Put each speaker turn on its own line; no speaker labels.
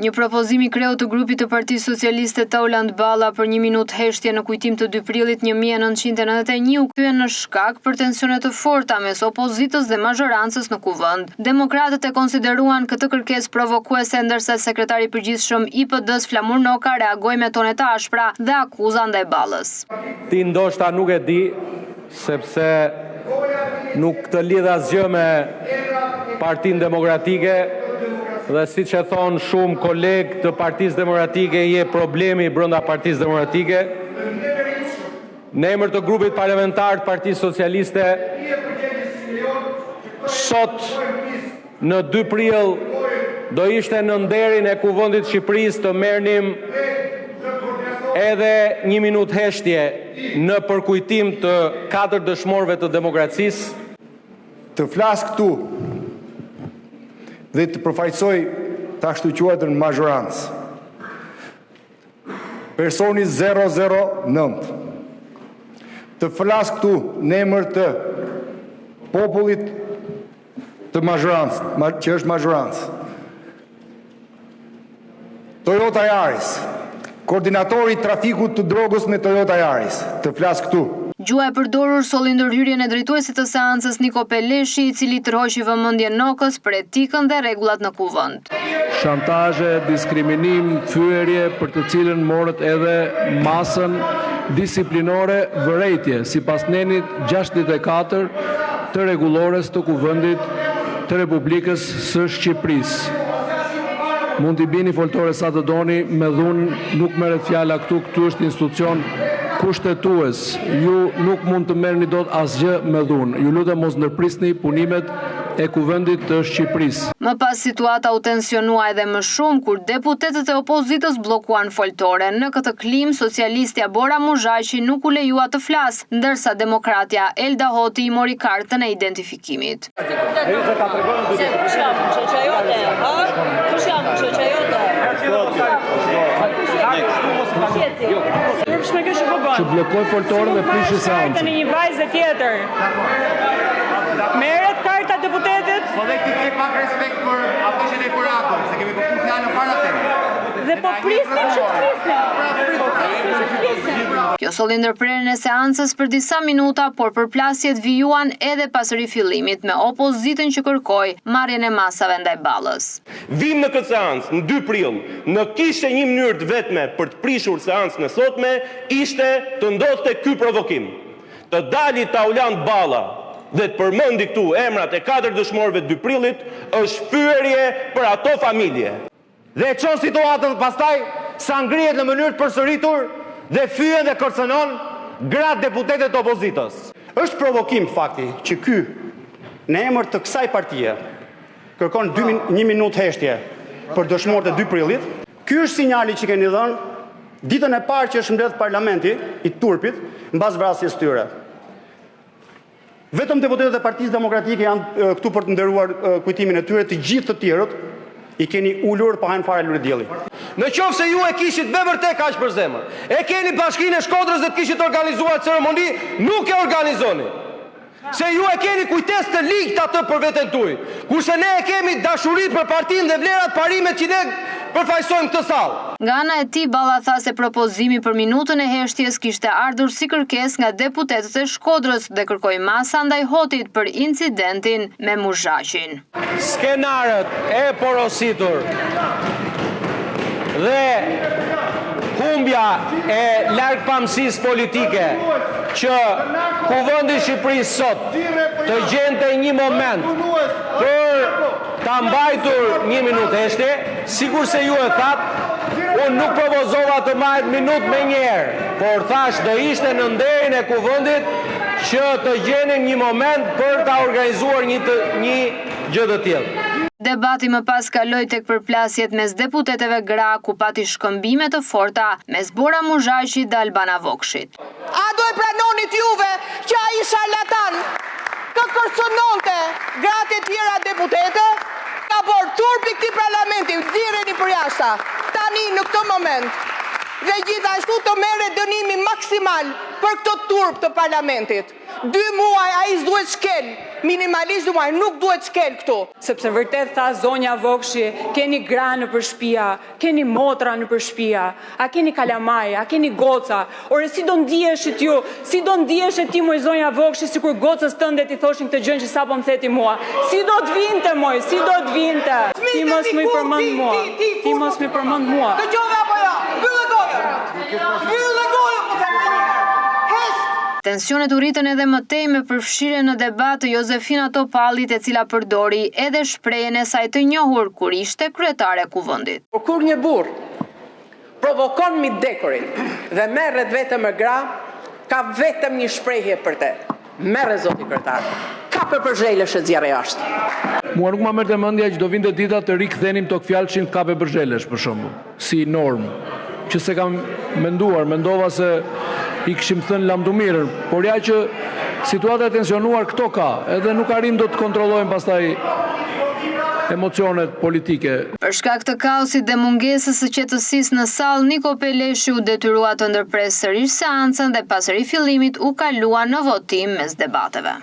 Një propozim i kreu të grupit të Partisë Socialiste Tauland Balla për 1 minutë heshtje në kujtim të 2 prillit 1991 u kthye në shkak për tensione të forta mes opozitës dhe mazhorancës në kuvend. Demokratët e konsideruan këtë kërkesë provokuese, ndërsa sekretari i përgjithshëm i PD-s Flamur Noka reagoi me tone të ashpra dhe akuza ndaj Ballës.
Ti ndoshta nuk e di sepse nuk të lidh asgjë me Partinë Demokratike. Dhe si që thonë shumë kolegë të Partisë Demokratike, je problemi brenda Partisë Demokratike. Në emër të grupit parlamentar të Partisë Socialiste, sot në 2 prill do ishte në nderin e Kuvendit të Shqipërisë të merrnim edhe 1 minutë heshtje në përkujtim të 4 dëshmorëve të demokracisë.
Të flas këtu dhe të përfaqësoj të ashtu quajtën mazhorancë. Personi 009. Të flas këtu në emër të popullit të mazhorancë, që është mazhorancë. Toyota Yaris, koordinatori i trafikut të drogës me Toyota Yaris, të flas këtu.
Gjua e përdorur solli ndërhyrjen e drejtuesit të seancës Niko Peleshi, i cili tërhoqi vëmendjen Nokës për etikën dhe rregullat në kuvend.
Shantazhe, diskriminim, thyerje për të cilën morët edhe masën disiplinore vërejtje, sipas nenit 64 të rregullores të kuvendit të Republikës së Shqipërisë. Mund t'i bini foltore sa të doni, me dhunë nuk merret fjala këtu është institucion kushtetues. Ju nuk mund të merrni dot asgjë me dhunë. Ju lutem mos ndërprisni punimet e Kuvendit të Shqipërisë.
Më pas situata u tensionua edhe më shumë kur deputetët e opozitës bllokuan foltore. Në këtë klim, socialistja Bora Muzhaqi nuk u lejua të flasë, ndërsa demokratja Elda Hoti i mori kartën e identifikimit.
Që bllokoi foltorën dhe prishi seancën.
Një vajzë tjetër. Merret karta deputetit.
Po dhe ti ke pak respekt për afishin e Kurakut, se kemi përputhur fjalën para te.
Dhe po prisnim që të
Kjo solli ndërprerjen e seancës për disa minuta, por përplasjet vijuan edhe pas rifillimit, me opozitën që kërkoi marrjen e masave ndaj Ballës.
Vim në këtë seancë në 2 prill, në kishte një mënyrë të vetme për të prishur seancën e sotme, ishte të ndodhte ky provokim. Të dali Tauland Balla dhe të përmendi këtu emrat e 4 dëshmorëve të 2 prillit, është pyetje për ato familje.
Dhe e çon situatën pastaj sa ngrihet në mënyrë të përsëritur dhe fyen dhe kërcënon gratë deputetët të opozitës. Është provokim fakti që ky në emër të kësaj partie kërkon 1 minutë heshtje për dëshmorët e 2 prillit. Ky është sinjali që keni dhënë ditën e parë që është mbledh parlamenti i turpit mbas vrasjes tyre. Vetëm deputetët e Partisë Demokratike janë këtu për të nderuar kujtimin e tyre, të gjithë të tjerët i keni ulur pa hënë fare lule dielli.
Në qoftë se ju e kishit me vërtet kaq për zemër, e keni Bashkinë e Shkodrës dhe të kishit organizuar ceremoni, nuk e organizoni. Se ju e keni kujtes të ligjt atë për veten tuaj. Kurse ne e kemi dashuri për partinë dhe vlerat parimet që ne përfaqësojmë këtë sallë.
Nga ana e tij, Balla tha se propozimi për minutën e heshtjes kishte ardhur si kërkesë nga deputetët e Shkodrës dhe kërkoi masa ndaj Hotit për incidentin me Muzhaqin.
Skenarët e porositur dhe humbja e largpamësisë politike që Kuvendi i Shqipërisë sot të gjente një moment për ta mbajtur 1 minutë heshtje, sikur se ju e thatë, unë nuk propozova të mahet minutë me njerë, por thash do ishte në nderin e Kuvendit që të gjenim një moment për ta organizuar një gjë të tillë.
Debati më pas kaloi tek përplasjet mes deputetëve gra, ku pati shkëmbime të forta mes Bora Muzhaqit dhe Albana Vokshit.
A do e pranonit juve që ai sharlatan të kërcënonte gratë e tjera deputete, ka bërë turpi këtij parlamenti, nxirreni për jashtë. Tani në këtë moment dhe gjithashtu të merret dënimi maksimal për këtë turp të parlamentit. 2 muaj ai s'duhet shkel minimalisht duaj, nuk duhet shkel këtu.
Sepse vërtet tha zonja Vokshi, keni gra në përshpia, keni motra në përshpia, a keni kalamaj, a keni goca. Ore, si do ndiheshit ju, si do ndiheshet ti moj zonja Vokshi, si kur gocës tënde ti thoshin këtë gjën që sapo më theti mua. Si do të vinte moj, si do të vinte. Ti mos më përmend mua. Ti mos më përmend mua.
Dëgjove apo jo? Mbyllë gojën. Mbyllë gojën, po them një herë.
Tensionet u rritën edhe më tej me përfshirjen në debat të Josefina Topallit, e cila përdori edhe shprehjen e saj të njohur kur ishte kryetare e kuvendit.
Por kur një burr provokon mi dekurin dhe merret vetëm me gra, ka vetëm një shprehje për te. Merre zoti kryetar. Kape për zhelësh e zjarre jashtë.
Mua nuk ma merrte mendja që do vinte dita të rikthenim tok fjalshin kape për zhelësh për shembull, si normë. Që se kam mendova se i kishim thënë lamdumirën, por ja që situata e tensionuar këto ka, edhe nuk arrim do të kontrollojmë pastaj emocionet politike.
Për shkak të kaosit dhe mungesës së qetësisë në sallë, Niko Peleshi u detyrua të ndërpresë sërish seancën dhe pas rifillimit u kalua në votim mes debateve.